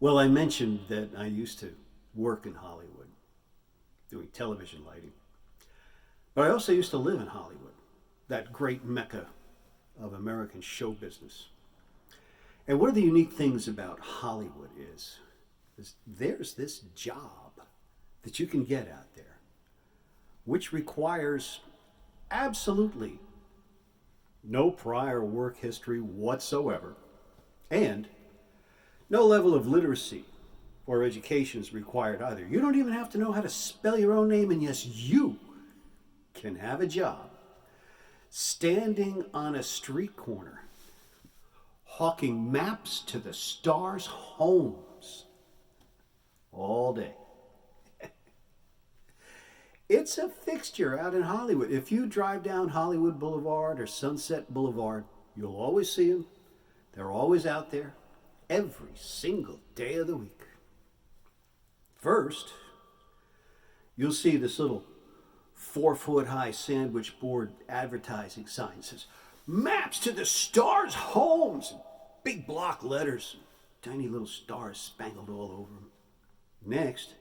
Well, I mentioned that I used to work in Hollywood doing television lighting, but I also used to live in Hollywood, that great mecca of American show business. And one of the unique things about Hollywood is there's this job that you can get out there, which requires absolutely no prior work history whatsoever, and no level of literacy or education is required either. You don't even have to know how to spell your own name, and yes, you can have a job standing on a street corner hawking maps to the stars' homes all day. It's a fixture out in Hollywood. If you drive down Hollywood Boulevard or Sunset Boulevard, you'll always see them. They're always out there every single day of the week. First, you'll see this little 4-foot high sandwich board advertising sign that says, "Maps to the stars' homes," in big block letters, tiny little stars spangled all over them. Next,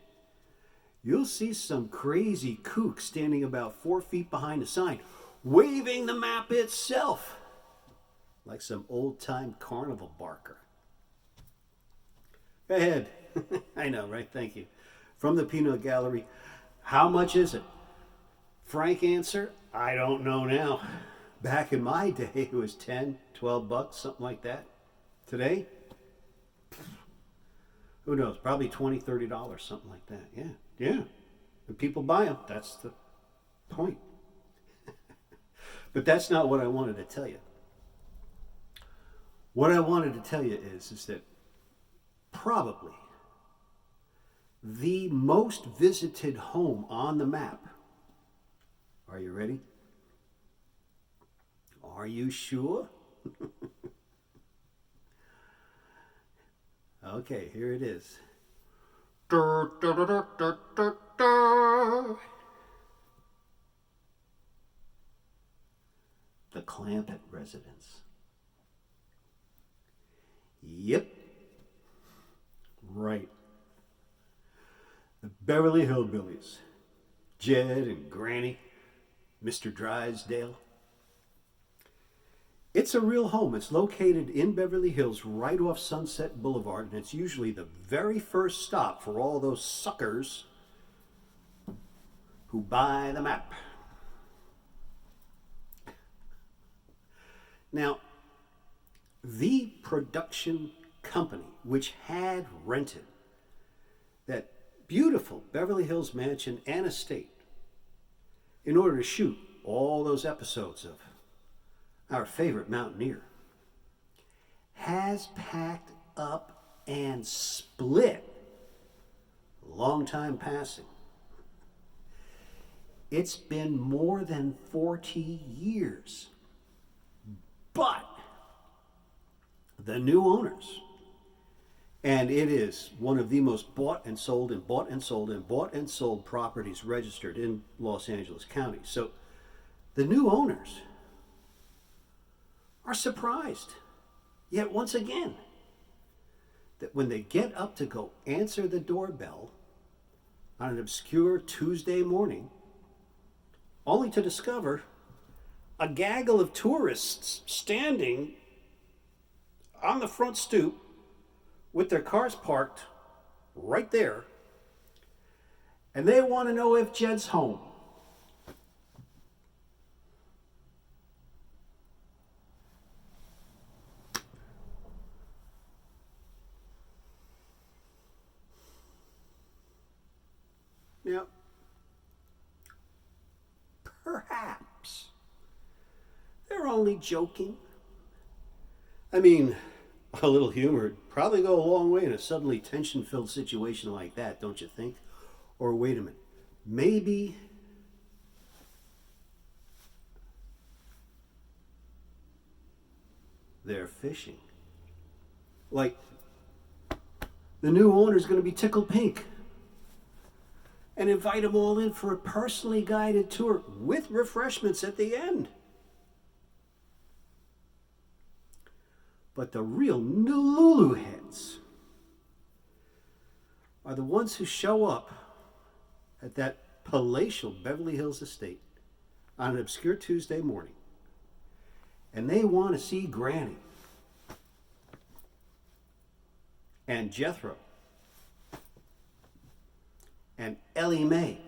you'll see some crazy kook standing about 4 feet behind the sign, waving the map itself like some old-time carnival barker. Go ahead. I know, right? Thank you. From the Peanut Gallery, how much is it? Frank answer, I don't know now. Back in my day, it was 10, 12 bucks, something like that. Today, who knows? Probably $20, $30, something like that. Yeah. And people buy them. That's the point. But that's not what I wanted to tell you. What I wanted to tell you is that probably the most visited home on the map. Are you ready? Are you sure? Okay, here it is. The Clampett residence. Yep. Right. The Beverly Hillbillies. Jed and Granny. Mr. Drysdale. It's a real home. It's located in Beverly Hills, right off Sunset Boulevard, and it's usually the very first stop for all those suckers who buy the map. Now, the production company which had rented that beautiful Beverly Hills mansion and estate in order to shoot all those episodes of our favorite mountaineer has packed up and split. Long time passing. It's been more than 40 years. But the new owners, and it is one of the most bought and sold and bought and sold and bought and sold properties registered in Los Angeles County. So the new owners are surprised, yet once again, that when they get up to go answer the doorbell on an obscure Tuesday morning, only to discover a gaggle of tourists standing on the front stoop with their cars parked right there, and they want to know if Jed's home. Now, perhaps they're only joking. I mean, a little humor would probably go a long way in a suddenly tension-filled situation like that, don't you think? Or wait a minute, maybe they're fishing. Like, the new owner's going to be tickled pink and invite them all in for a personally guided tour with refreshments at the end. But the real Lulu heads are the ones who show up at that palatial Beverly Hills estate on an obscure Tuesday morning, and they want to see Granny and Jethro and Ellie Mae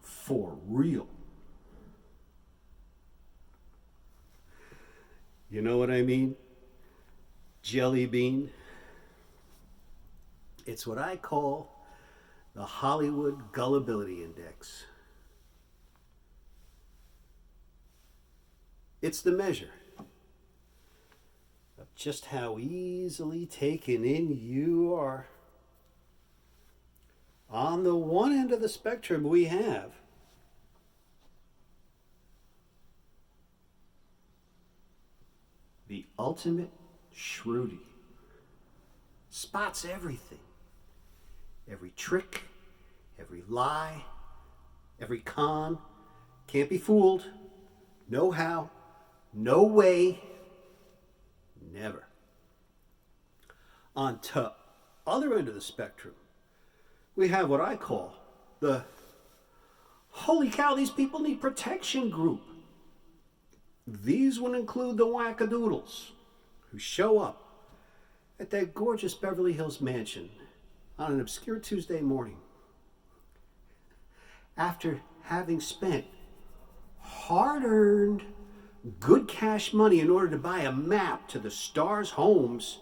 for real. You know what I mean? Jelly bean. It's what I call the Hollywood Gullibility Index. It's the measure of just how easily taken in you are. On the one end of the spectrum, we have the ultimate shrewdie. Spots everything. Every trick, every lie, every con. Can't be fooled. No how, no way, never. On the other end of the spectrum, we have what I call the holy cow, these people need protection group. These would include the wackadoodles who show up at that gorgeous Beverly Hills mansion on an obscure Tuesday morning after having spent hard-earned, good cash money in order to buy a map to the stars' homes,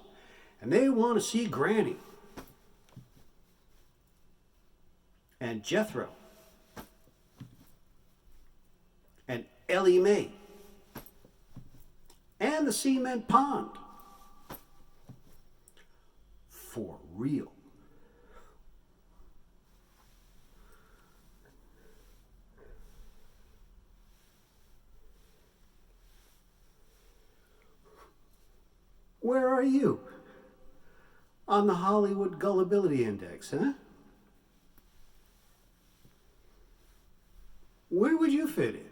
and they want to see Granny and Jethro and Ellie Mae and the cement pond for real. Where are you on the Hollywood Gullibility Index, huh? Where would you fit in?